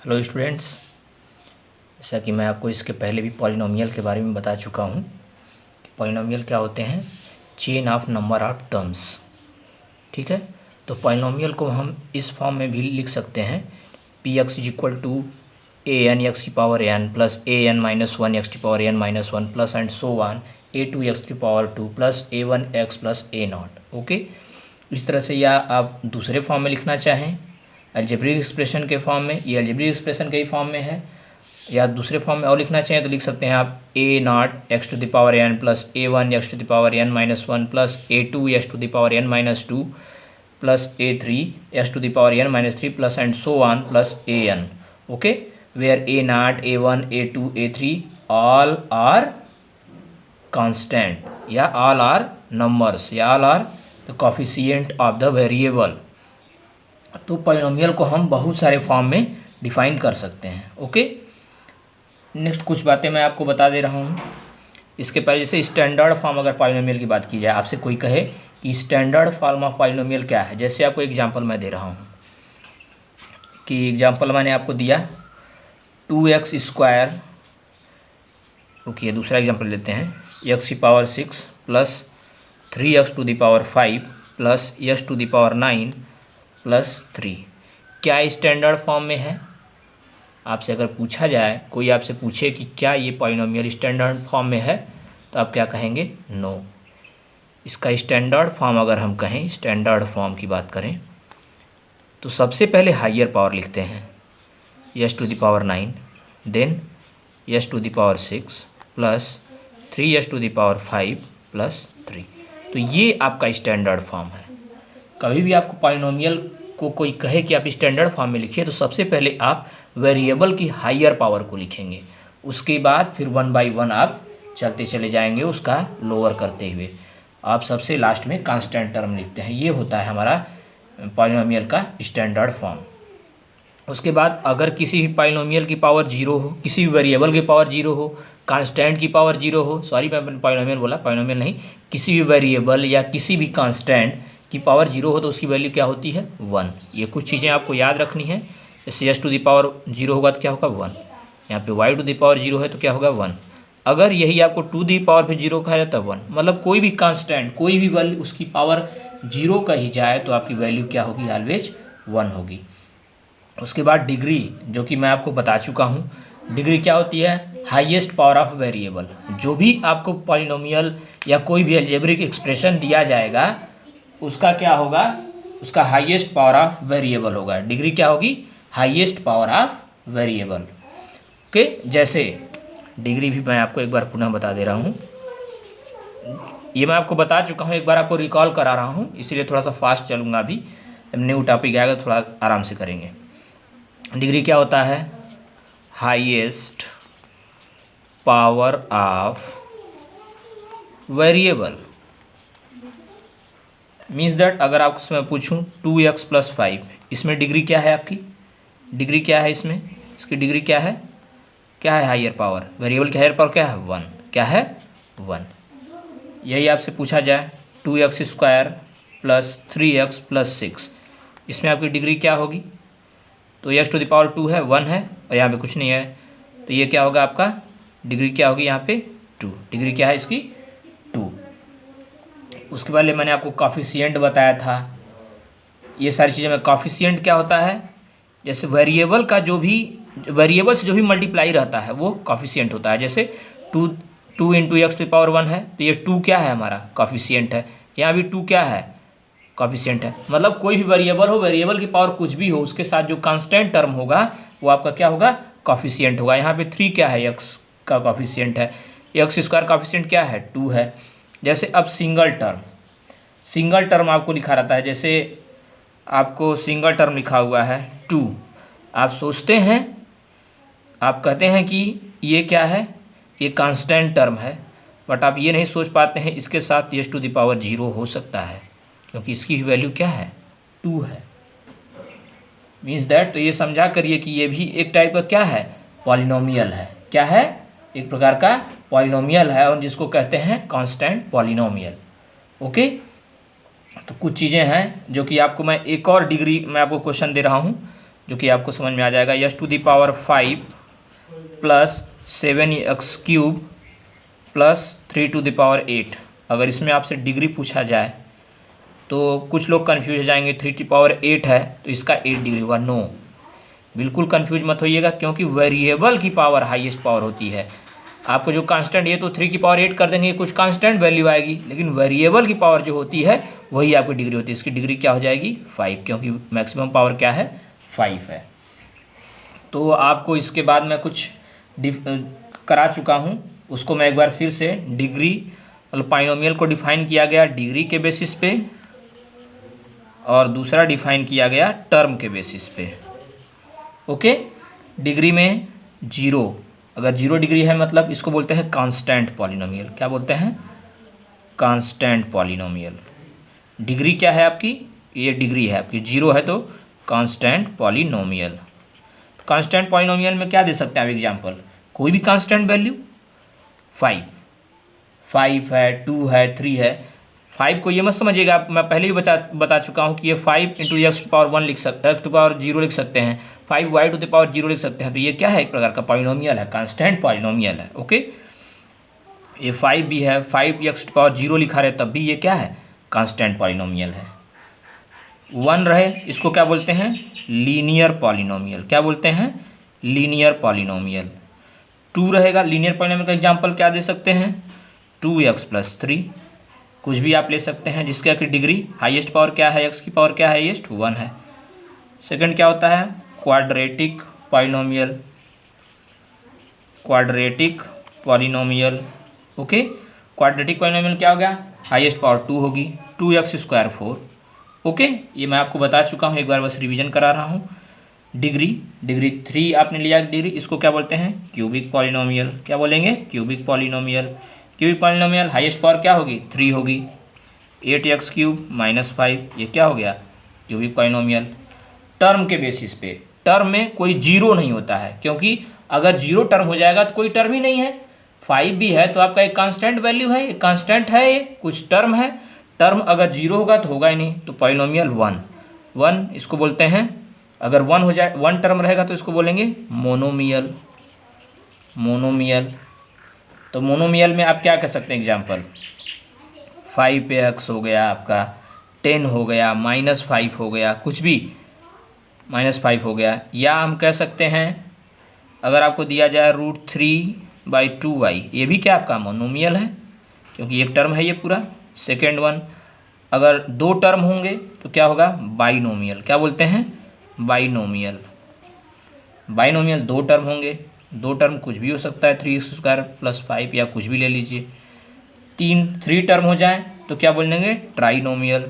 Hello students, जैसा कि मैं आपको इसके पहले भी पॉलिनोमियल के बारे में बता चुका हूँ कि पॉलिनोमियल क्या होते हैं। Chain of number of terms. ठीक है, तो पॉलिनोमियल को हम इस फॉर्म में भी लिख सकते हैं। P X is equal to A N X की पावर एन प्लस ए एन माइनस वन एक्स की power N minus one plus and so on A two X की power two plus A one X plus A naught. Okay, इस तरह से, या आप दूसरे form में लिखना चाहें अलजेब्रिक एक्सप्रेशन के फॉर्म में, ये अलजेब्रिक एक्सप्रेशन के ही फॉर्म में है, या दूसरे फॉर्म में और लिखना चाहें तो लिख सकते हैं आप a naught x to the power N plus A one x to the power N minus one plus a two x to the power N minus two plus a three x to the power N minus three plus and so on plus A n. Okay, where a naught a one A two a three all are constant, या all are numbers, या all are the coefficient of the variable. तो polynomial को हम बहुत सारे form में define कर सकते हैं। ओके, नेक्स्ट कुछ बातें मैं आपको बता दे रहा हूँ। इसके पहले जैसे स्टैंडर्ड फॉर्म अगर पॉलिनोमियल की बात की जाए, आपसे कोई कहे कि स्टैंडर्ड फॉर्म ऑफ पॉलिनोमियल क्या है, जैसे आपको एग्जांपल मैं दे रहा हूँ कि एग्जांपल मैंने आपको दिया 2x स्क्वायर। रुकिए, दूसरा एग्जांपल लेते हैं, एक्स की power 6 plus 3x to the power 5 plus x to the power 9 plus 3। क्या स्टैंडर्ड फॉर्म में है? आपसे अगर पूछा जाए, कोई आपसे पूछे कि क्या ये पॉलिनोमियल स्टैंडर्ड फॉर्म में है, तो आप क्या कहेंगे? नो। इसका स्टैंडर्ड फॉर्म अगर हम कहें, स्टैंडर्ड फॉर्म की बात करें, तो सबसे पहले हायर पावर लिखते हैं s to the power 9, then s to the power 6 plus 3 to the power 5 plus 3। तो ये आपका स्टैंडर्ड फॉर्म है। कभी भी आपको पॉलिनोमियल को कोई कहे कि आप स्टैंडर्ड फॉर्म में लिखिए, तो सबसे पहले आप वेरिएबल की हायर पावर को लिखेंगे, उसके बाद फिर वन बाय वन आप चलते चले जाएंगे उसका लोअर करते हुए, आप सबसे लास्ट में कांस्टेंट टर्म लिखते हैं। ये होता है हमारा पॉलिनोमियल का स्टैंडर्ड फॉर्म। उसके बाद अगर किसी भी पॉलिनोमियल की पावर जीरो हो, किसी भी वेरिएबल की पावर जीरो हो, कांस्टेंट की पावर जीरो हो, सॉरी मैं पॉलिनोमियल बोला, पॉलिनोमियल नहीं, किसी भी वेरिएबल या किसी भी कांस्टेंट की पावर जीरो हो तो उसकी वैल्यू क्या होती है? 1। ये कुछ चीज़ें आपको याद रखनी है। जैसे s to the power zero होगा तो क्या होगा? 1। यहाँ पे y to the power zero है तो क्या होगा? 1। अगर यही आपको टू द पावर फिर जीरो कहा जाता है 1, मतलब कोई भी कांस्टेंट, कोई भी वैल्यू उसकी पावर जीरो का ही जाए तो आपकी वैल्यू क्या होगी? ऑलवेज 1 होगी। उसके बाद डिग्री, जो कि मैं आपको बता चुका हूँ, डिग्री क्या होती है? Highest power of variable. जो भी आपको पॉलिनोमियल या कोई भी अलजेब्रिक एक्सप्रेशन दिया जाएगा, उसका क्या होगा? उसका हाईएस्ट पावर ऑफ वेरिएबल होगा। डिग्री क्या होगी? Highest power of variable. Okay, जैसे डिग्री भी मैं आपको एक बार पुनः बता दे रहा हूँ। ये मैं आपको बता चुका हूँ, एक बार आपको रिकॉल करा रहा हूँ, इसीलिए थोड़ा सा फास्ट चलूँगा। अभी न्यू टॉपिक आएगा तो थोड़ा आराम से करेंगे। डिग्री क्या होता है? Highest power of variable. Means that अगर आप उसमें पूछूं 2x प्लस 5, इसमें डिग्री क्या है आपकी? डिग्री क्या है इसमें? इसकी डिग्री क्या है? क्या है हायर पावर? वेरिएबल की हायर पावर क्या है? 1। क्या है? 1। यही आपसे पूछा जाए 2x square plus 3x plus 6, इसमें आपकी डिग्री क्या होगी? तो x टू द पावर 2 है, 1 है, और यहाँ पे कुछ नहीं है, तो ये क्या होगा आपका? डिग्री क्या होगी यहाँ पे? 2। डिग्री क्या है इसकी? 2। उसके पहले मैंने आपको कॉफिशिएंट बताया था। ये सारी चीज़ें में कॉफिशिएंट क्या होता है? जैसे वेरिएबल का जो भी, वेरिएबल से जो भी मल्टीप्लाई रहता है वो कॉफिशिएंट होता है। जैसे 2 इंटू एक्स टू पावर 1 है, तो ये 2 क्या है? हमारा कॉफिशिएंट है। यहाँ भी 2 क्या है? कॉफिशिएंट है। मतलब कोई भी वेरिएबल हो, वेरिएबल की पावर कुछ भी हो, उसके साथ जो कांस्टेंट टर्म होगा वो आपका क्या होगा? कॉफिशिएंट होगा। यहाँ पे 3 क्या है? एक्स का कॉफिशिएंट है। एक्स स्क्वायर कॉफिशिएंट क्या है? 2 है। जैसे अब सिंगल टर्म आपको लिखा रहता है, जैसे आपको सिंगल टर्म लिखा हुआ है 2, आप सोचते हैं, आप कहते हैं कि ये क्या है? ये कांस्टेंट टर्म है, बट आप ये नहीं सोच पाते हैं इसके साथ एस टू द पावर 0 हो सकता है, क्योंकि इसकी वैल्यू क्या है? 2 है। मीन्स दैट, तो ये समझा करिए कि ये भी एक टाइप का क्या है? पॉलिनोमियल है। क्या है? एक प्रकार का पॉलिनोमियल है, और जिसको कहते हैं कांस्टेंट पॉलिनोमियल। ओके, तो कुछ चीज़ें हैं जो कि आपको मैं एक और डिग्री मैं आपको क्वेश्चन दे रहा हूँ जो कि आपको समझ में आ जाएगा। x to the power 5 plus 7x³ plus 3 to the power 8। अगर इसमें आपसे डिग्री पूछा जाए तो कुछ लोग कन्फ्यूज हो जाएंगे, 3 टू पावर 8 है तो इसका 8 डिग्री होगा। नो, बिल्कुल कन्फ्यूज मत होइएगा, क्योंकि वेरिएबल की पावर हाईएस्ट पावर होती है। आपको जो कांस्टेंट, ये तो 3 की पावर 8 कर देंगे, कुछ कांस्टेंट वैल्यू आएगी, लेकिन वेरिएबल की पावर जो होती है वही आपकी डिग्री होती है। इसकी डिग्री क्या हो जाएगी? 5, क्योंकि मैक्सिमम पावर क्या है? 5 है। तो आपको इसके बाद मैं कुछ करा चुका हूँ, उसको मैं एक बार फिर से, डिग्री मतलब पाइनोमियल को डिफाइन किया गया डिग्री के बेसिस पे, और दूसरा डिफाइन किया गया टर्म के बेसिस पे। ओके, डिग्री में 0, अगर 0 डिग्री है मतलब इसको बोलते हैं कांस्टेंट पॉलिनोमियल। क्या बोलते हैं? Constant polynomial. डिग्री क्या है आपकी? ये डिग्री है आपकी, 0 है तो कांस्टेंट पॉलिनोमियल। कांस्टेंट पॉलिनोमियल में क्या दे सकते हैं आप एग्जांपल? कोई भी कांस्टेंट वैल्यू, 5 है, 2 है, 3 है। 5 को ये मत समझिएगा आप, मैं पहले भी बता चुका हूँ कि ये 5 इंटू x टू पावर 1 लिख सकते हैं, x टू पावर 0 लिख सकते हैं, 5 y टू द पावर 0 लिख सकते हैं। तो ये क्या है? एक प्रकार का पॉलिनोमियल है, कांस्टेंट पॉलिनोमियल है। ओके, ये 5 भी है, 5x टू पावर 0 लिखा रहे तब भी ये क्या है? कांस्टेंट पॉलिनोमियल है। 1 रहे, इसको क्या बोलते हैं? Linear polynomial. क्या बोलते हैं? Linear polynomial. 2 रहेगा, लीनियर पॉलिनोमियल का एग्जाम्पल क्या दे सकते हैं? 2x प्लस 3, कुछ भी आप ले सकते हैं जिसका की डिग्री हाईएस्ट पावर क्या है? x की पावर क्या है? हाईएस्ट 1 है। सेकंड क्या होता है? Quadratic polynomial. Quadratic polynomial. Okay, quadratic polynomial क्या हो गया? हाईएस्ट पावर 2 होगी, 2x स्क्वायर 4। ओके, ये मैं आपको बता चुका हूँ, एक बार बस रिवीजन करा रहा हूँ। डिग्री 3 आपने लिया डिग्री, इसको क्या बोलते हैं? Cubic polynomial. क्या बोलेंगे? Cubic polynomial. Cubic polynomial highest power क्या होगी? 3 होगी। 8x³ माइनस 5, ये क्या हो गया? Cubic polynomial. टर्म के बेसिस पे, टर्म में कोई 0 नहीं होता है, क्योंकि अगर 0 टर्म हो जाएगा तो कोई टर्म ही नहीं है। 5 भी है तो आपका एक कांस्टेंट वैल्यू है, एक कांस्टेंट है, ये कुछ टर्म है। टर्म अगर 0 होगा तो होगा ही नहीं, तो पॉलिनोमियल 1 इसको बोलते हैं। अगर 1 हो जाए, 1 टर्म रहेगा तो इसको बोलेंगे मोनोमियल। तो मोनोमियल में आप क्या कर सकते हैं एग्जाम्पल? 5 पे x हो गया आपका, 10 हो गया, -5 हो गया, कुछ भी -5 हो गया। या हम कह सकते हैं अगर आपको दिया जाए √3/2y, ये भी क्या आपका मोनोमियल है, क्योंकि एक टर्म है ये पूरा। सेकेंड वन, अगर 2 टर्म होंगे तो क्या होगा? बाइनोमियल। क्या बोलते हैं? बाइनोमियल। 2 टर्म होंगे, 2 टर्म कुछ भी हो सकता है, 3x² प्लस 5 या कुछ भी ले लीजिए। 3 टर्म हो जाए तो क्या बोलेंगे? ट्राइनोमियल।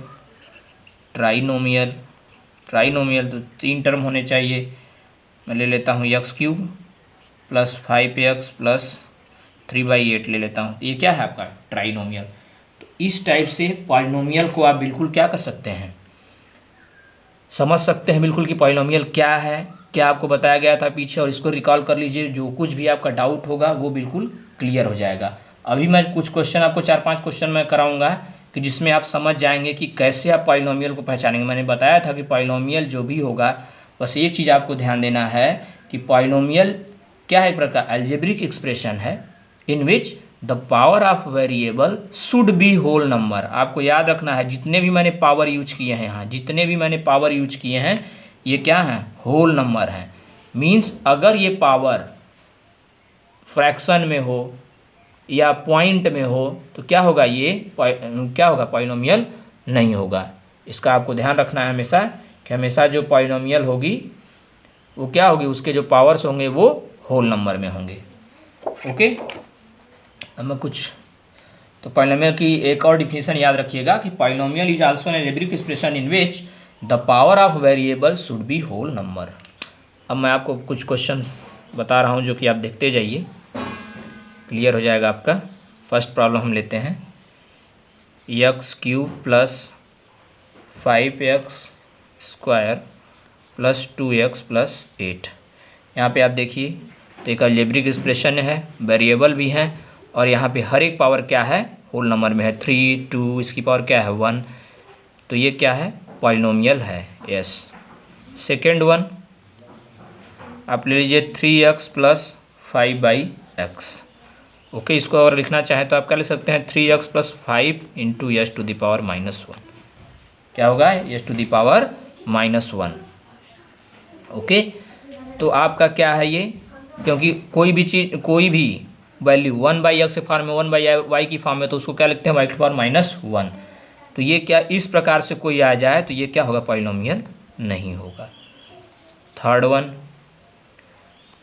तो 3 टर्म होने चाहिए। मैं ले लेता हूँ x³ प्लस 5x प्लस 3/8 ले लेता हूँ, ये क्या है आपका? ट्राइनोमियल। तो इस टाइप से पॉलिनोमियल को आप बिल्कुल क्या कर सकते हैं? समझ सकते हैं बिल्कुल कि पॉलिनोमियल क्या है, क्या आपको बताया गया था पीछे, और इसको रिकॉल कर लीजिए। जो कुछ भी आपका डाउट होगा वो बिल्कुल क्लियर हो जाएगा। अभी मैं कुछ क्वेश्चन आपको 4-5 क्वेश्चन मैं कराऊंगा कि जिसमें आप समझ जाएंगे कि कैसे आप पॉलिनोमियल को पहचानेंगे। मैंने बताया था कि पॉलिनोमियल जो भी होगा, बस एक चीज़ आपको ध्यान देना है कि पॉलिनोमियल क्या है? एक प्रकार अलजेब्रिक एक्सप्रेशन है in which the power of variable should be whole number. आपको याद रखना है, जितने भी मैंने पावर यूज किए हैं यहाँ, जितने भी मैंने पावर यूज किए हैं, ये क्या है? होल नंबर है। मीन्स अगर ये पावर फ्रैक्शन में हो या पॉइंट में हो तो क्या होगा? ये क्या होगा? पॉलिनोमियल नहीं होगा। इसका आपको ध्यान रखना है हमेशा कि हमेशा जो पॉलिनोमियल होगी वो क्या होगी? उसके जो पावर्स होंगे वो होल नंबर में होंगे। ओके, अब मैं कुछ तो पॉलिनोमियल की एक और डिफिनेशन याद रखिएगा कि polynomial is also an algebraic expression in which the power of variable should be whole number. अब मैं आपको कुछ क्वेश्चन बता रहा हूँ जो कि आप देखते जाइए, क्लियर हो जाएगा आपका। फर्स्ट प्रॉब्लम हम लेते हैं, x³ plus 5x² plus 2x plus 8। यहाँ पे आप देखिए तो एक अलजेब्रिक एक्सप्रेशन है, वेरिएबल भी हैं, और यहाँ पे हर एक पावर क्या है? होल नंबर में है। 3, 2, इसकी पावर क्या है? 1। तो ये क्या है? पॉलिनोमियल है। यस। सेकेंड वन, आप ले लीजिए 3x प्लस 5/x। ओके, इसको और लिखना चाहें तो आप क्या लिख सकते हैं 3x plus 5 into S to the power -1। क्या होगा S to the power -1। Okay, तो आपका क्या है ये, क्योंकि कोई भी चीज़ कोई भी वैल्यू 1/x के फॉर्म में 1/y की फॉर्म में तो उसको क्या लिखते हैं y की पावर -1। तो ये क्या इस प्रकार से कोई आ जाए तो ये क्या होगा पॉलिनोमियल नहीं होगा। थर्ड वन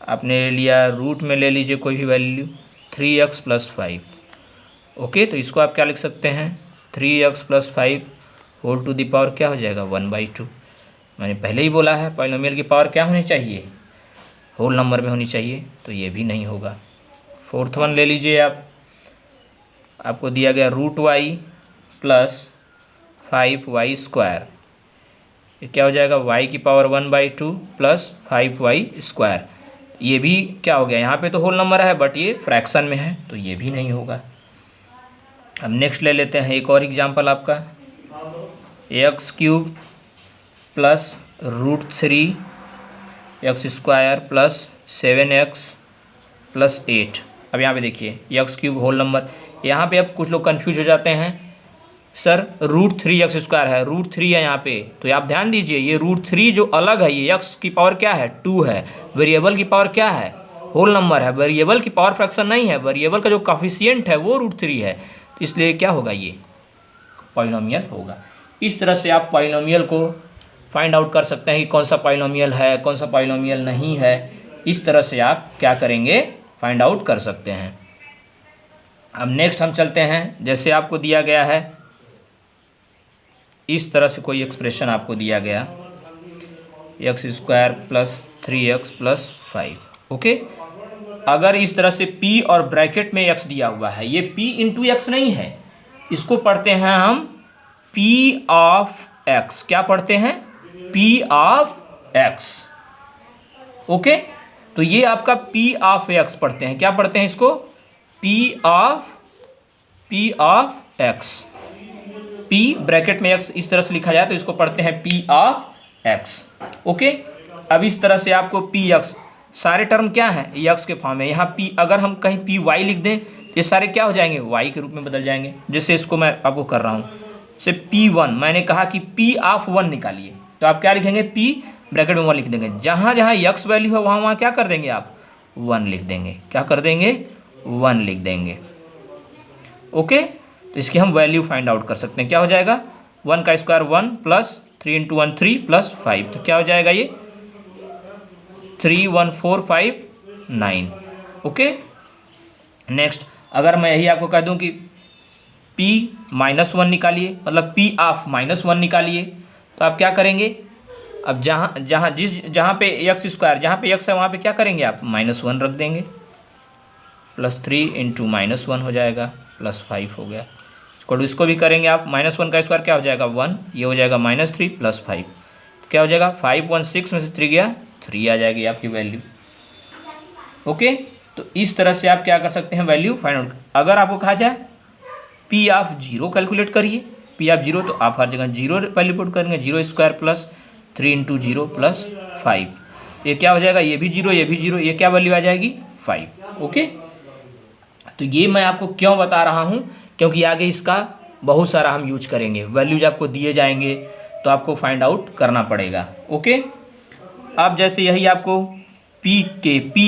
आपने ले लिया रूट में ले लीजिए कोई भी वैल्यू 3x प्लस 5। ओके, तो इसको आप क्या लिख सकते हैं 3x plus 5 whole to the power क्या हो जाएगा 1/2। मैंने पहले ही बोला है पॉलिनोमियल की पावर क्या होनी चाहिए होल नंबर में होनी चाहिए, तो ये भी नहीं होगा। फोर्थ वन ले लीजिए आपको दिया गया √y प्लस 5y²। ये क्या हो जाएगा y की पावर 1/2 प्लस 5y²। ये भी क्या हो गया, यहाँ पे तो होल नंबर है बट ये फ्रैक्शन में है, तो ये भी नहीं होगा। अब नेक्स्ट ले लेते हैं एक और एग्जांपल आपका x³ plus √3x² plus 7x plus 8। अब यहाँ पे देखिए x³ होल नंबर, यहाँ पे अब कुछ लोग कंफ्यूज हो जाते हैं सर √3x² है, √3 है यहाँ पे, तो आप ध्यान दीजिए ये √3 जो अलग है ये x की पावर क्या है 2 है, वेरिएबल की पावर क्या है होल नंबर है, वेरिएबल की पावर फ्रैक्शन नहीं है, वेरिएबल का जो कोफिशिएंट है वो √3 है, इसलिए क्या होगा ये पॉलिनोमियल होगा। इस तरह से आप पॉलिनोमियल को फाइंड आउट कर सकते हैं कि कौन सा पॉलिनोमियल है कौन सा पॉलिनोमियल नहीं है। इस तरह से आप क्या करेंगे फाइंड आउट कर सकते हैं। अब नेक्स्ट हम चलते हैं, जैसे आपको दिया गया है इस तरह से कोई एक्सप्रेशन आपको दिया गया x² plus 3x plus 5। Okay, अगर इस तरह से p और ब्रैकेट में x दिया हुआ है, ये p इंटू x नहीं है, इसको पढ़ते हैं हम p ऑफ x। क्या पढ़ते हैं p ऑफ x। ओके, तो ये आपका p ऑफ x पढ़ते हैं, क्या पढ़ते हैं इसको p of x। p bracket में x इस तरह से लिखा जाए तो इसको पढ़ते हैं p ऑफ x। ओके, अब इस तरह से आपको px सारे टर्म क्या हैं x के फॉर्म में, यहाँ p अगर हम कहीं py लिख दें ये सारे क्या हो जाएंगे y के रूप में बदल जाएंगे। जैसे इसको मैं आपको कर रहा हूँ से p1, मैंने कहा कि p ऑफ 1 निकालिए, तो आप क्या लिखेंगे p ब्रैकेट में 1 लिख देंगे, जहाँ जहाँ x वैल्यू है वहाँ क्या कर देंगे आप 1 लिख देंगे। क्या कर देंगे 1 लिख देंगे। ओके, तो इसकी हम वैल्यू फाइंड आउट कर सकते हैं। क्या हो जाएगा 1 का स्क्वायर 1 प्लस 3 इंटू 1 3 प्लस 5, तो क्या हो जाएगा ये 3 1 4 5 9। ओके, नेक्स्ट अगर मैं यही आपको कह दूं कि p -1 निकालिए, मतलब p ऑफ -1 निकालिए, तो आप क्या करेंगे, अब जहाँ पे x² जहाँ पे x है वहाँ पे क्या करेंगे आप -1 रख देंगे, प्लस 3 इंटू -1 हो जाएगा प्लस 5 हो गया। इसको भी करेंगे आप, -1 का स्क्वायर क्या हो जाएगा 1, ये हो जाएगा -3 प्लस 5, तो क्या हो जाएगा 5 1 6 में से 3 गया 3 आ जाएगी आपकी वैल्यू। ओके, तो इस तरह से आप क्या कर सकते हैं वैल्यू फाइंड आउट। अगर आपको कहा जाए p ऑफ 0 कैलकुलेट करिए, p ऑफ 0, तो आप हर जगह 0 वैल्यू पुट करेंगे, 0² प्लस 3 इंटू 0 प्लस 5, ये क्या हो जाएगा ये भी 0 ये भी 0, ये क्या वैल्यू आ जाएगी 5। ओके, तो ये मैं आपको क्यों बता रहा हूँ, क्योंकि आगे इसका बहुत सारा हम यूज करेंगे, वैल्यूज आपको दिए जाएंगे तो आपको फाइंड आउट करना पड़ेगा। ओके, अब जैसे यही आपको p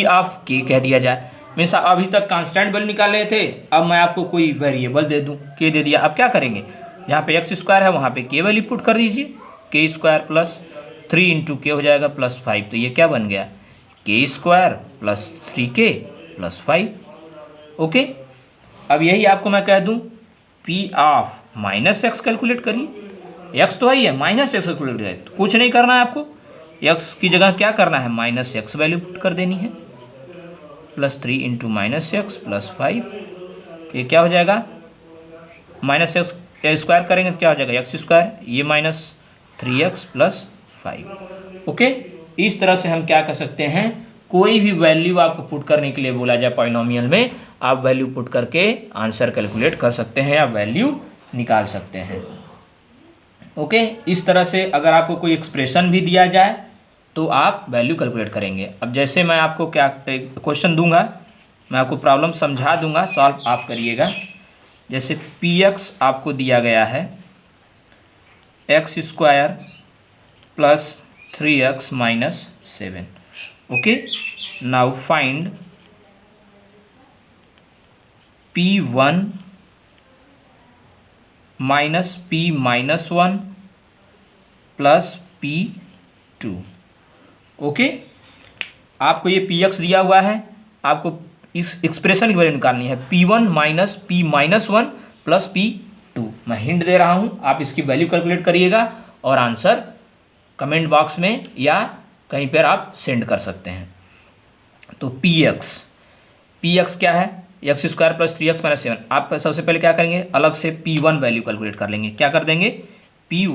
ऑफ k कह दिया जाए, मीन्स अभी तक कांस्टेंट वैल्यू निकाल रहे थे, अब मैं आपको कोई वेरिएबल दे दूं k दे दिया, अब क्या करेंगे जहाँ पे x² है वहाँ पे k वैल्यू पुट कर दीजिए, k² प्लस 3 इंटू k हो जाएगा प्लस 5, तो ये क्या बन गया k² plus 3k plus 5। Okay, अब यही आपको मैं कह दूं p ऑफ -x कैलकुलेट करिए, x तो है ही है, -x कैलकुलेट करिए, तो कुछ नहीं करना है आपको, x की जगह क्या करना है -x वैल्यू पुट कर देनी है, प्लस 3 इंटू -x प्लस 5, ये क्या हो जाएगा -x स्क्वायर करेंगे तो क्या हो जाएगा x², ये -3x प्लस 5। ओके, इस तरह से हम क्या कर सकते हैं, कोई भी वैल्यू आपको पुट करने के लिए बोला जाए पॉलिनोमियल में, आप वैल्यू पुट करके आंसर कैलकुलेट कर सकते हैं या वैल्यू निकाल सकते हैं। ओके, इस तरह से अगर आपको कोई एक्सप्रेशन भी दिया जाए तो आप वैल्यू कैलकुलेट करेंगे। अब जैसे मैं आपको क्या क्वेश्चन दूंगा, मैं आपको प्रॉब्लम समझा दूंगा, सॉल्व आप करिएगा। जैसे px आपको दिया गया है x square plus 3x minus 7। Okay, now find p1 minus p minus 1 plus p2। Okay, आपको ये px दिया हुआ है, आपको इस एक्सप्रेशन की वैल्यू निकालनी है p1 minus p minus 1 plus p2। मैं हिंट दे रहा हूँ, आप इसकी वैल्यू कैलकुलेट करिएगा और आंसर कमेंट बॉक्स में या कहीं पर आप सेंड कर सकते हैं। तो px क्या है, x square plus 3x minus 7। आप सबसे पहले क्या करेंगे, अलग से p1 वैल्यू कैलकुलेट कर लेंगे। क्या कर देंगे, p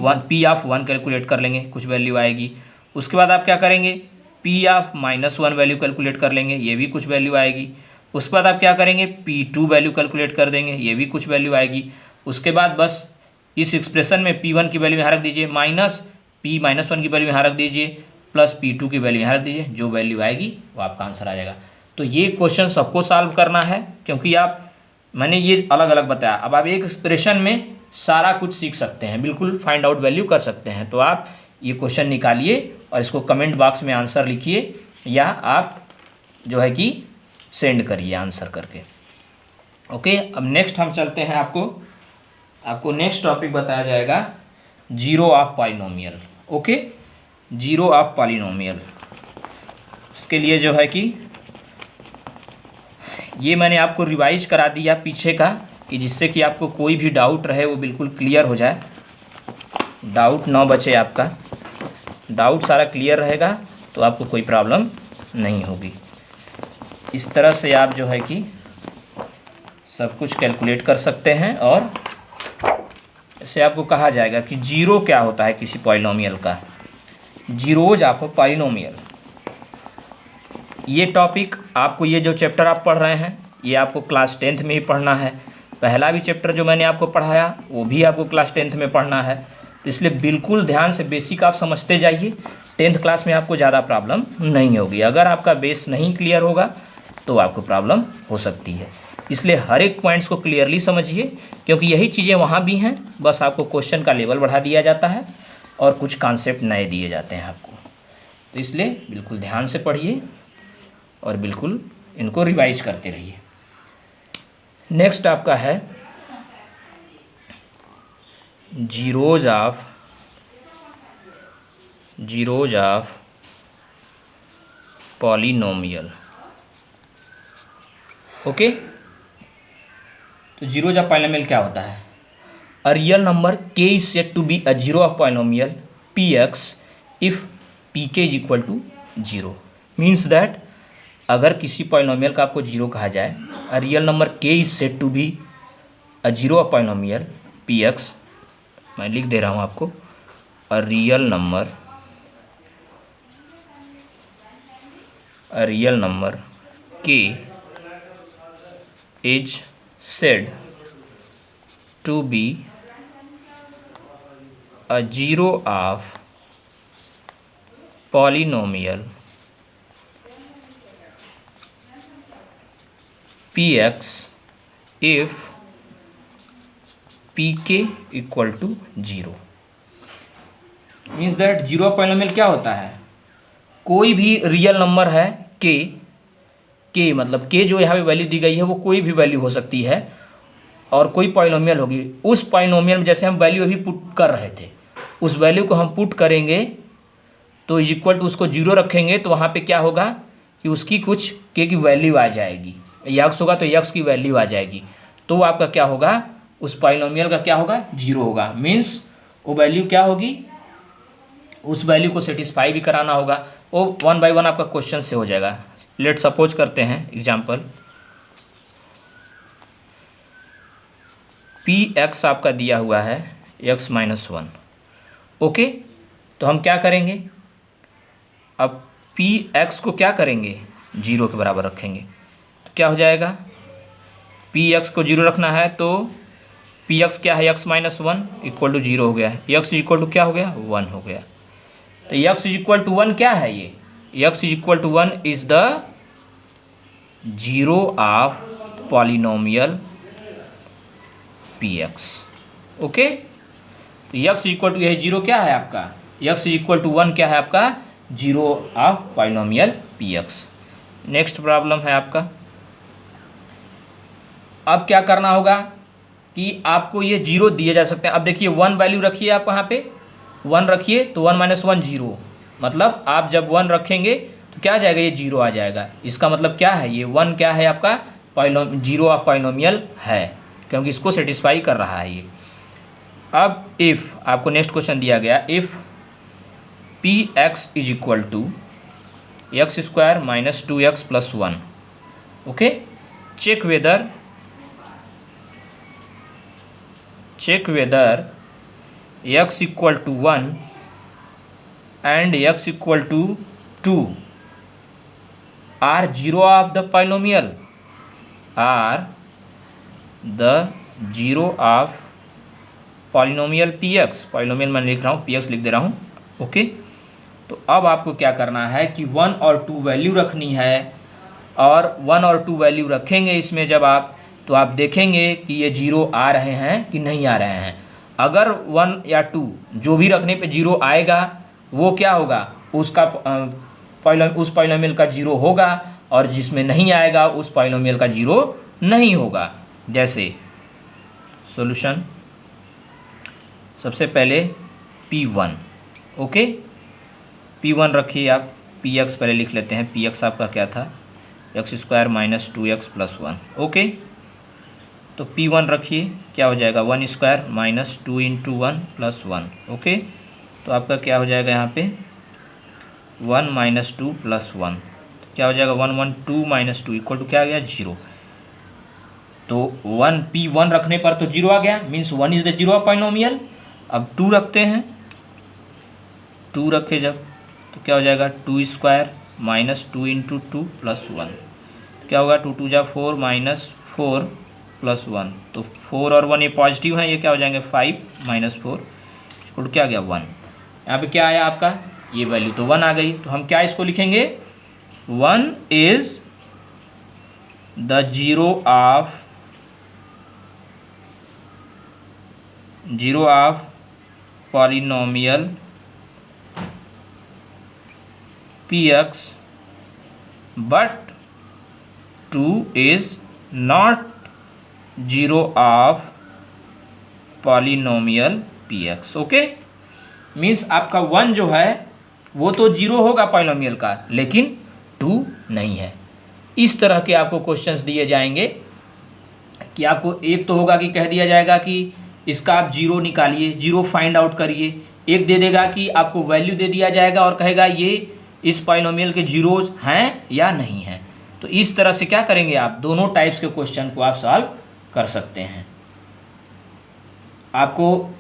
ऑफ 1 कैलकुलेट कर लेंगे, कुछ वैल्यू आएगी। उसके बाद आप क्या करेंगे, p of minus 1 value calculate कर लेंगे, ये भी कुछ वैल्यू आएगी। उसके बाद आप क्या करेंगे, p2 वैल्यू कैलकुलेट कर देंगे, ये भी कुछ वैल्यू आएगी। उसके बाद बस इस एक्सप्रेशन में p1 की वैल्यू यहाँ रख दीजिए, माइनस p माइनस 1 की वैल्यू यहाँ रख दीजिए, प्लस p2 की वैल्यू यहाँ रख दीजिए। जो वैल्यू आएगी वो आपका आंसर आ जाएगा। तो ये क्वेश्चन सबको सॉल्व करना है, क्योंकि मैंने ये अलग अलग बताया। अब आप एक एक्सप्रेशन में सारा कुछ सीख सकते हैं, बिल्कुल फाइंड आउट वैल्यू कर सकते हैं। तो आप ये क्वेश्चन निकालिए और इसको कमेंट बॉक्स में आंसर लिखिए, या आप जो है कि सेंड करिए आंसर करके। ओके, अब नेक्स्ट हम चलते हैं, आपको नेक्स्ट टॉपिक बताया जाएगा zero of polynomial. Okay, zero of polynomial, उसके लिए जो है कि ये मैंने आपको रिवाइज करा दिया पीछे का, कि जिससे कि आपको कोई भी डाउट रहे वो बिल्कुल क्लियर हो जाए, डाउट ना बचे। आपका डाउट सारा क्लियर रहेगा तो आपको कोई प्रॉब्लम नहीं होगी। इस तरह से आप जो है कि सब कुछ कैलकुलेट कर सकते हैं। और ऐसे आपको कहा जाएगा कि जीरो क्या होता है किसी पॉलिनोमियल का, जीरोज ऑफ अ पॉलिनोमियल। ये टॉपिक आपको, ये जो चैप्टर आप पढ़ रहे हैं, ये आपको क्लास 10th में ही पढ़ना है। पहला भी चैप्टर जो मैंने आपको पढ़ाया वो भी आपको क्लास 10th में पढ़ना है। तो इसलिए बिल्कुल ध्यान से बेसिक आप समझते जाइए, 10th क्लास में आपको ज़्यादा प्रॉब्लम नहीं होगी। अगर आपका बेस नहीं क्लियर होगा तो आपको प्रॉब्लम हो सकती है। इसलिए हर एक पॉइंट्स को क्लियरली समझिए, क्योंकि यही चीज़ें वहाँ भी हैं, बस आपको क्वेश्चन का लेवल बढ़ा दिया जाता है और कुछ कॉन्सेप्ट नए दिए जाते हैं आपको। तो इसलिए बिल्कुल ध्यान से पढ़िए और बिल्कुल इनको रिवाइज करते रहिए। नेक्स्ट आपका है जीरोज ऑफ पॉलिनोमियल। ओके, तो जीरोज ऑफ पॉलिनोमियल क्या होता है, a real number k is said to be a zero of polynomial px if pk is equal to 0। Means that अगर किसी पॉलिनोमियल का आपको जीरो कहा जाए, a real number k is said to be a zero of polynomial px, मैं लिख दे रहा हूँ आपको, a real number k is said to be a zero of polynomial px if pk equal to 0। Means that zero of polynomial क्या होता है, कोई भी रियल नंबर है k मतलब k जो यहाँ पे वैल्यू दी गई है वो कोई भी वैल्यू हो सकती है, और कोई पॉलिनोमियल होगी। उस पॉलिनोमियल में जैसे हम वैल्यू अभी पुट कर रहे थे, उस वैल्यू को हम पुट करेंगे तो इज इक्वल टू उसको जीरो रखेंगे, तो वहाँ पे क्या होगा कि उसकी कुछ k की वैल्यू आ जाएगी, यक्स होगा तो यक्स की वैल्यू आ जाएगी, तो आपका क्या होगा, उस पॉलिनोमियल का क्या होगा, जीरो होगा। मीन्स वो वैल्यू क्या होगी, उस वैल्यू को सेटिस्फाई भी कराना होगा। वो 1 बाय 1 आपका क्वेश्चन से हो जाएगा। लेट सपोज करते हैं एग्जाम्पल, px आपका दिया हुआ है x माइनस 1। ओके, तो हम क्या करेंगे, अब px को क्या करेंगे, जीरो के बराबर रखेंगे। तो क्या हो जाएगा, px को जीरो रखना है तो px क्या है, x minus 1 equal to zero हो गया है, x इक्वल टू क्या हो गया, 1 हो गया। तो x इज इक्वल टू 1 क्या है ये, x is equal to 1 is the zero of polynomial px। Okay, तो x इक्वल टू, यह जीरो क्या है आपका, x इक्वल टू 1 क्या है आपका, zero of polynomial px। Next problem है आपका, अब क्या करना होगा कि आपको ये जीरो दिए जा सकते हैं। अब देखिए 1 वैल्यू रखिए, आप वहाँ पे 1 रखिए, तो 1 माइनस 1 जीरो, मतलब आप जब 1 रखेंगे तो क्या आ जाएगा, ये जीरो आ जाएगा। इसका मतलब क्या है, ये 1 क्या है आपका जीरो ऑफ पॉलिनोमियल है, क्योंकि इसको सेटिस्फाई कर रहा है ये। अब इफ़ आपको नेक्स्ट क्वेश्चन दिया गया, if P X is equal to X square minus 2x plus 1, okay, check whether x equal to 1 and x equal to 2 are zero of the polynomial, are the zero of polynomial px। Polynomial मैं लिख रहा हूँ, px लिख दे रहा हूँ, okay. तो अब आपको क्या करना है कि 1 और 2 वैल्यू रखनी है, और 1 और 2 वैल्यू रखेंगे इसमें जब आप, तो आप देखेंगे कि ये जीरो आ रहे हैं कि नहीं आ रहे हैं। अगर 1 या 2 जो भी रखने पे जीरो आएगा, वो क्या होगा, उसका उस पॉलिनोमियल का जीरो होगा, और जिसमें नहीं आएगा उस पॉलिनोमियल का जीरो नहीं होगा। जैसे सॉल्यूशन, सबसे पहले P1, ओके, P1 रखिए आप, Px पहले लिख लेते हैं। Px आपका क्या था, x square minus 2x plus 1, okay. तो P1 रखिए, क्या हो जाएगा, 1 square minus 2 into 1 plus 1, okay. तो आपका क्या हो जाएगा यहाँ पे 1 माइनस 2 प्लस 1, तो क्या हो जाएगा 1 1 2 माइनस 2 इक्वल टू क्या आ गया, जीरो। तो P1 रखने पर तो जीरो आ गया, means 1 is the zero of polynomial. अब 2 रखते हैं, 2 रखे जब, तो क्या हो जाएगा 2 स्क्वायर माइनस 2 इंटू 2 प्लस 1, क्या होगा 2 2 जा 4 माइनस 4 प्लस 1, तो 4 और 1 ये पॉजिटिव है, ये क्या हो जाएंगे 5 माइनस 4 इक्वल टू क्या आ गया 1। यहाँ पे क्या आया आपका, ये वैल्यू तो 1 आ गई, तो हम क्या इसको लिखेंगे, 1 is the zero of polynomial px, but 2 is not zero of polynomial px, okay. Means आपका 1 जो है वो तो जीरो होगा पॉलिनोमियल का, लेकिन 2 नहीं है। इस तरह के आपको क्वेश्चंस दिए जाएंगे कि आपको एक तो होगा कि कह दिया जाएगा कि इसका आप जीरो निकालिए, जीरो फाइंड आउट करिए। एक दे देगा कि आपको वैल्यू दे दिया जाएगा और कहेगा ये इस पॉलिनोमियल के जीरोज हैं या नहीं हैं। तो इस तरह से क्या करेंगे आप, दोनों टाइप्स के क्वेश्चन को आप सॉल्व कर सकते हैं। आपको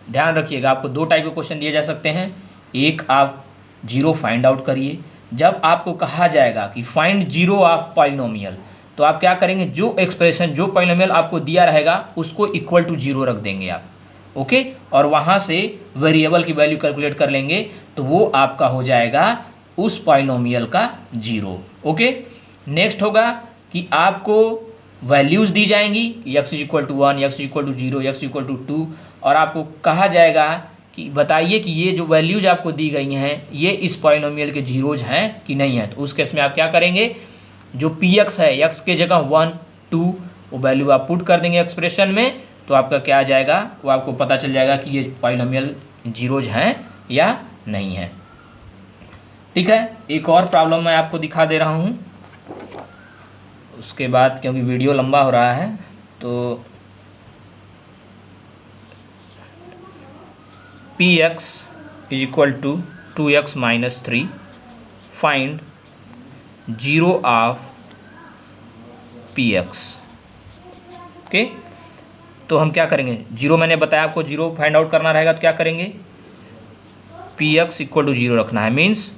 ध्यान रखिएगा, आपको 2 टाइप के क्वेश्चन दिए जा सकते हैं। एक, आप जीरो फाइंड आउट करिए। जब आपको कहा जाएगा कि फाइंड जीरो ऑफ पॉलिनोमियल, तो आप क्या करेंगे, जो एक्सप्रेशन जो पॉलिनोमियल आपको दिया रहेगा उसको इक्वल टू जीरो रख देंगे आप, ओके। और वहाँ से वेरिएबल की वैल्यू कैलकुलेट कर लेंगे, तो वो आपका हो जाएगा उस पॉलिनोमियल का जीरो, ओके। नेक्स्ट होगा कि आपको वैल्यूज़ दी जाएंगी, x is equal to 1, x is equal to 0, x equal to 2, और आपको कहा जाएगा कि बताइए कि ये जो वैल्यूज आपको दी गई हैं ये इस पॉलिनोमियल के जीरोज हैं कि नहीं है। तो उस केस में आप क्या करेंगे, जो px है, x के जगह 1 2 वो वैल्यू आप पुट कर देंगे एक्सप्रेशन में, तो आपका क्या आ जाएगा, वो आपको पता चल जाएगा कि ये पॉलिनोमियल जीरोज हैं या नहीं है। ठीक है, एक और प्रॉब्लम मैं आपको दिखा दे रहा हूँ, उसके बाद क्योंकि वीडियो लंबा हो रहा है तो px is equal to 2x minus 3 find zero of px, okay. तो हम क्या करेंगे, जीरो मैंने बताया आपको जीरो फाइंड आउट करना रहेगा, तो क्या करेंगे, px इक्वल टू जीरो रखना है, means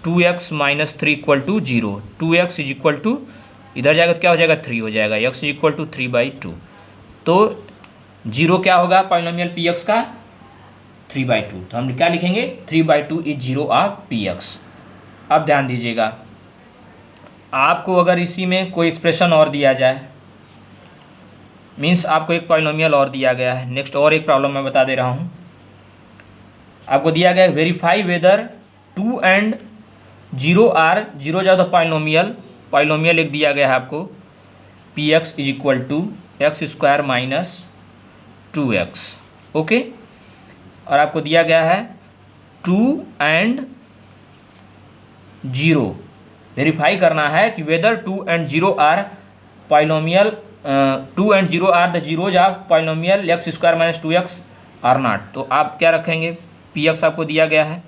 2x minus 3 equal to 0, 2x is equal to इधर जाएगा तो क्या हो जाएगा 3 हो जाएगा, x इज इक्वल टू 3/2। तो जीरो क्या होगा पॉलिनोमियल px का, 3/2, तो हम क्या लिखेंगे 3/2 इज 0 ऑफ px। अब ध्यान दीजिएगा, आपको अगर इसी में कोई एक्सप्रेशन और दिया जाए, मीन्स आपको एक पॉलिनोमियल और दिया गया है। नेक्स्ट और एक प्रॉब्लम मैं बता दे रहा हूँ, आपको दिया गया है वेरीफाई वेदर 2 and 0 आर 0 जा द पॉलिनोमियल एक दिया गया है आपको px is equal to x² minus 2x, okay. और आपको दिया गया है 2 and 0, वेरीफाई करना है कि whether 2 and 0 are polynomial 2 and 0 are the zeros of polynomial x² minus 2x are not. तो आप क्या रखेंगे, px आपको दिया गया है,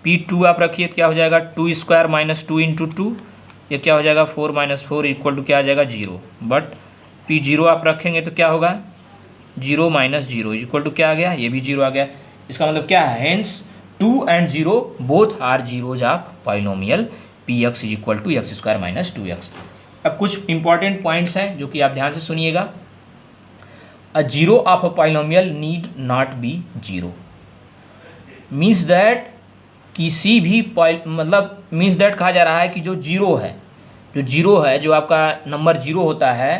p2 आप रखिए तो क्या हो जाएगा 2² माइनस 2 इंटू 2, ये क्या हो जाएगा 4 माइनस 4 इक्वल टू क्या आ जाएगा 0। बट p0 आप रखेंगे तो क्या होगा 0 माइनस 0 इक्वल टू क्या आ गया, ये भी 0 आ गया। इसका मतलब क्या है, hence 2 and 0 both are zeros of polynomial px is equal to x² minus 2x। अब कुछ इंपॉर्टेंट पॉइंट्स हैं जो कि आप ध्यान से सुनिएगा। अ zero of a polynomial need not be 0, means that किसी भी मतलब मीन्स दैट कहा जा रहा है कि जो जीरो है जो आपका नंबर 0 होता है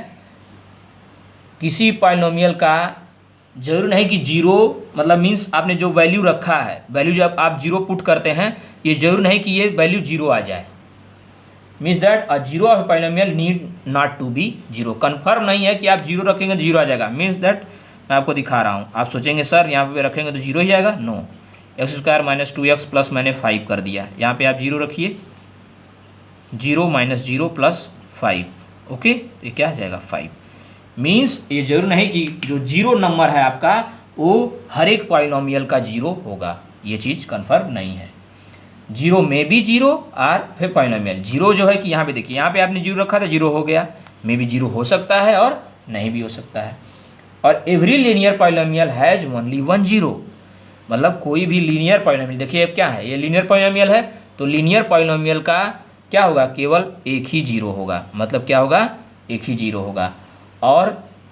किसी पॉलिनोमियल का, जरूर नहीं कि 0 मतलब मीन्स आपने जो वैल्यू रखा है, वैल्यू जब आप 0 पुट करते हैं, ये जरूर नहीं कि ये वैल्यू 0 आ जाए। Means that a zero of polynomial need not to be 0, confirm नहीं है कि आप 0 रखेंगे तो 0 आ जाएगा। मीन्स दैट मैं आपको दिखा रहा हूँ, आप सोचेंगे सर यहाँ पे रखेंगे तो 0 ही आएगा, no. x² minus 2x plus मैंने 5 कर दिया, यहाँ पे आप 0 रखिए, 0 माइनस 0 प्लस 5, ओके, ये क्या आ जाएगा 5। मीन्स ये जरूर नहीं कि जो 0 नंबर है आपका वो हर एक पॉलिनोमियल का 0 होगा, ये चीज़ कन्फर्म नहीं है। 0 में भी 0 और फिर पॉलिनोमियल 0 जो है कि यहाँ पे देखिए, यहाँ पे आपने 0 रखा था 0 हो गया, में भी 0 हो सकता है और नहीं भी हो सकता है। और every linear polynomial has only 1 0, मतलब कोई भी लीनियर पॉलिनोमियल, देखिए अब क्या है, ये लीनियर पॉलिनोमियल है तो लीनियर पॉलिनोमियल का क्या होगा, केवल एक ही 0 होगा, मतलब क्या होगा, एक ही 0 होगा। और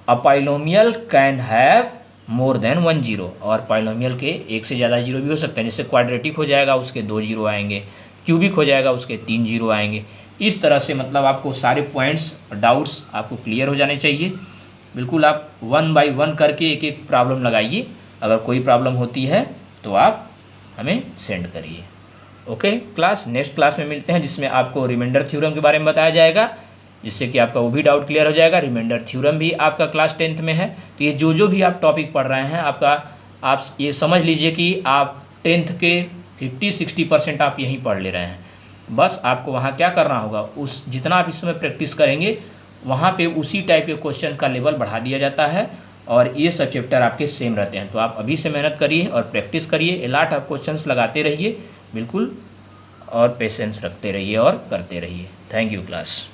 a polynomial can have more than 1 0, और पॉलिनोमियल के एक से ज़्यादा 0 भी हो सकते हैं, जैसे क्वाड्रेटिक हो जाएगा उसके 2 0 आएंगे, क्यूबिक हो जाएगा उसके 3 0 आएंगे। इस तरह से मतलब आपको सारे पॉइंट्स डाउट्स आपको क्लियर हो जाने चाहिए। बिल्कुल आप 1 बाय 1 करके एक एक प्रॉब्लम लगाइए, अगर कोई प्रॉब्लम होती है तो आप हमें सेंड करिए। ओके क्लास, नेक्स्ट क्लास में मिलते हैं जिसमें आपको रिमाइंडर थ्योरम के बारे में बताया जाएगा, जिससे कि आपका वो भी डाउट क्लियर हो जाएगा। रिमाइंडर थ्योरम भी आपका क्लास 10th में है, तो ये जो भी आप टॉपिक पढ़ रहे हैं आपका, आप ये समझ लीजिए कि आप 10th के 50-60% आप यहीं पढ़ ले रहे हैं। बस आपको वहाँ क्या करना होगा, उस जितना आप इस समय प्रैक्टिस करेंगे वहाँ पे उसी टाइप के क्वेश्चन का लेवल बढ़ा दिया जाता है, और ये सब चैप्टर आपके सेम रहते हैं। तो आप अभी से मेहनत करिए और प्रैक्टिस करिए, एलाट आप क्वेश्चंस लगाते रहिए बिल्कुल, और पेशेंस रखते रहिए और करते रहिए। Thank you class.